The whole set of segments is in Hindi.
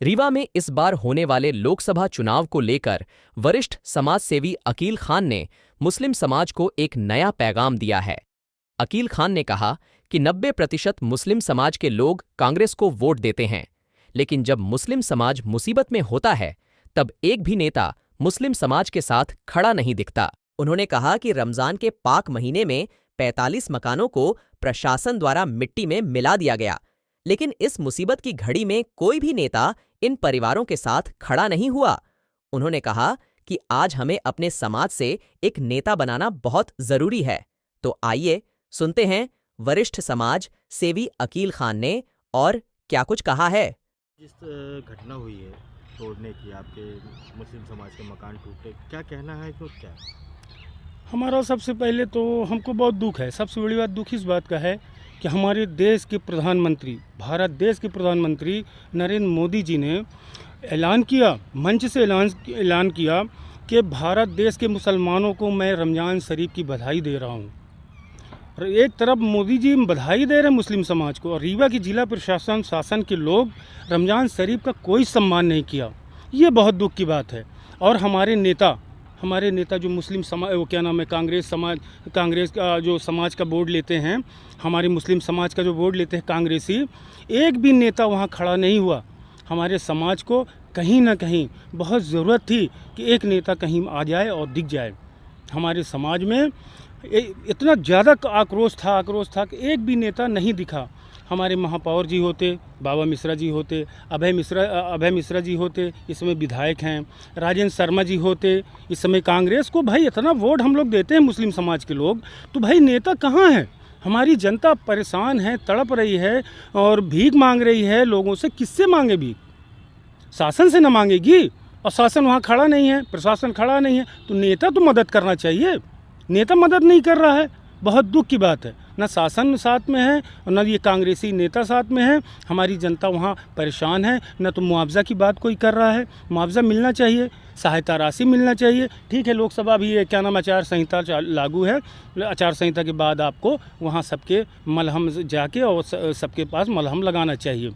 रीवा में इस बार होने वाले लोकसभा चुनाव को लेकर वरिष्ठ समाजसेवी अकील खान ने मुस्लिम समाज को एक नया पैगाम दिया है। अकील खान ने कहा कि 90% मुस्लिम समाज के लोग कांग्रेस को वोट देते हैं, लेकिन जब मुस्लिम समाज मुसीबत में होता है तब एक भी नेता मुस्लिम समाज के साथ खड़ा नहीं दिखता। उन्होंने कहा कि रमजान के पाक महीने में 45 मकानों को प्रशासन द्वारा मिट्टी में मिला दिया गया, लेकिन इस मुसीबत की घड़ी में कोई भी नेता इन परिवारों के साथ खड़ा नहीं हुआ। उन्होंने कहा कि आज हमें अपने समाज से एक नेता बनाना बहुत जरूरी है। तो आइए सुनते हैं वरिष्ठ समाज सेवी अकील खान ने और क्या कुछ कहा है। जिस घटना हुई है तोड़ने की, आपके मुस्लिम समाज के मकान टूटे, क्या कहना है? तो क्या हमारा सबसे पहले तो हमको बहुत दुख है। सबसे बड़ी बात दुख इस बात का है कि हमारे देश के प्रधानमंत्री, भारत देश के प्रधानमंत्री नरेंद्र मोदी जी ने ऐलान किया, मंच से ऐलान किया कि भारत देश के मुसलमानों को मैं रमज़ान शरीफ की बधाई दे रहा हूँ। और एक तरफ मोदी जी बधाई दे रहे हैं मुस्लिम समाज को, और रीवा की जिला प्रशासन शासन के लोग रमज़ान शरीफ का कोई सम्मान नहीं किया। ये बहुत दुख की बात है। और हमारे नेता जो मुस्लिम समाज, वो क्या नाम है, कांग्रेस का जो समाज का बोर्ड लेते हैं, हमारे मुस्लिम समाज का जो बोर्ड लेते हैं कांग्रेसी, एक भी नेता वहाँ खड़ा नहीं हुआ। हमारे समाज को कहीं ना कहीं बहुत ज़रूरत थी कि एक नेता कहीं आ जाए और दिख जाए। हमारे समाज में इतना ज़्यादा आक्रोश था कि एक भी नेता नहीं दिखा। हमारे महापौर जी होते, बाबा मिश्रा जी होते, अभय मिश्रा जी होते, इस समय विधायक हैं, राजेंद्र शर्मा जी होते, इस समय कांग्रेस को भाई इतना वोट हम लोग देते हैं मुस्लिम समाज के लोग, तो भाई नेता कहाँ है? हमारी जनता परेशान है, तड़प रही है और भीख मांग रही है लोगों से। किससे मांगे भीख? शासन से न मांगेगी, और शासन वहाँ खड़ा नहीं है, प्रशासन खड़ा नहीं है, तो नेता तो मदद करना चाहिए। नेता मदद नहीं कर रहा है, बहुत दुख की बात है। न शासन साथ में है और न ये कांग्रेसी नेता साथ में है। हमारी जनता वहाँ परेशान है। न तो मुआवजा की बात कोई कर रहा है, मुआवजा मिलना चाहिए, सहायता राशि मिलना चाहिए। ठीक है, लोकसभा भी क्या नाम, आचार संहिता लागू है, आचार संहिता के बाद आपको वहाँ सबके मलहम जाके और सबके पास मलहम लगाना चाहिए।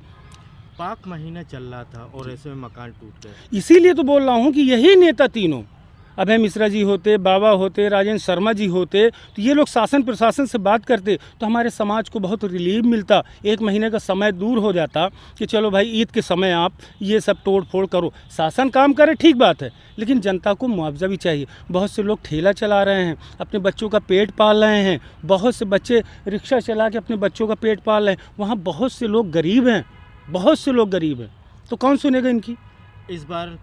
पाक महीना चल रहा था और ऐसे में मकान टूट गए। इसीलिए तो बोल रहा हूँ कि यही नेता तीनों, अभय मिश्रा जी होते, बाबा होते, राजेंद्र शर्मा जी होते, तो ये लोग शासन प्रशासन से बात करते तो हमारे समाज को बहुत रिलीफ मिलता। एक महीने का समय दूर हो जाता कि चलो भाई ईद के समय आप ये सब तोड़ फोड़ करो। शासन काम करे, ठीक बात है, लेकिन जनता को मुआवजा भी चाहिए। बहुत से लोग ठेला चला रहे हैं, अपने बच्चों का पेट पाल रहे हैं। बहुत से बच्चे रिक्शा चला के अपने बच्चों का पेट पाल रहे हैं। वहाँ बहुत से लोग गरीब हैं, तो कौन सुनेगा इनकी? इस बार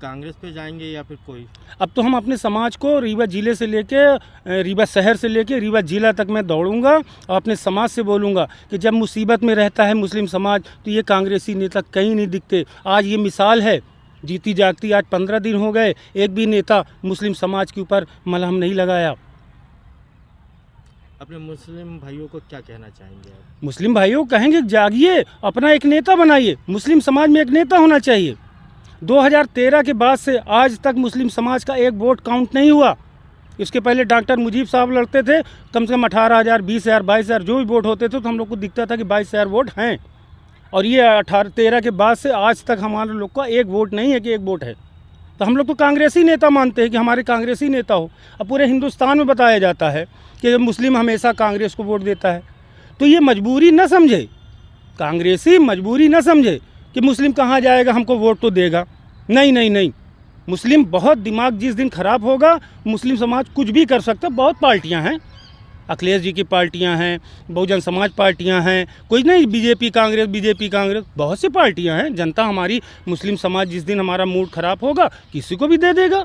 कांग्रेस पे जाएंगे या फिर कोई? अब तो हम अपने समाज को रीवा जिले से लेके, रीवा शहर से लेके रीवा जिला तक मैं दौड़ूंगा और अपने समाज से बोलूंगा कि जब मुसीबत में रहता है मुस्लिम समाज तो ये कांग्रेसी नेता कहीं नहीं दिखते। आज ये मिसाल है जीती जागती, आज 15 दिन हो गए, एक भी नेता मुस्लिम समाज के ऊपर मलहम नहीं लगाया। अपने मुस्लिम भाइयों को क्या कहना चाहेंगे आप? मुस्लिम भाइयों को कहेंगे जागिए, अपना एक नेता बनाइए। मुस्लिम समाज में एक नेता होना चाहिए। 2013 के बाद से आज तक मुस्लिम समाज का एक वोट काउंट नहीं हुआ। इसके पहले डॉक्टर मुजीब साहब लड़ते थे, कम से कम 18,000, 20,000, 22,000 जो भी वोट होते थे तो हम लोग को दिखता था कि 22,000 वोट हैं। और ये 13 के बाद से आज तक हमारे लोग का एक वोट नहीं है कि एक वोट है। तो हम लोग तो कांग्रेसी नेता मानते हैं कि हमारे कांग्रेसी नेता हो। अब पूरे हिंदुस्तान में बताया जाता है कि मुस्लिम हमेशा कांग्रेस को वोट देता है। तो ये मजबूरी न समझे, कांग्रेसी मजबूरी न समझे कि मुस्लिम कहाँ जाएगा, हमको वोट तो देगा। नहीं, मुस्लिम बहुत दिमाग जिस दिन खराब होगा मुस्लिम समाज कुछ भी कर सकता है। बहुत पार्टियां हैं, अखिलेश जी की पार्टियां हैं, बहुजन समाज पार्टियां हैं, कोई नहीं बीजेपी कांग्रेस, बहुत सी पार्टियां हैं। जनता हमारी मुस्लिम समाज जिस दिन हमारा मूड खराब होगा किसी को भी दे देगा।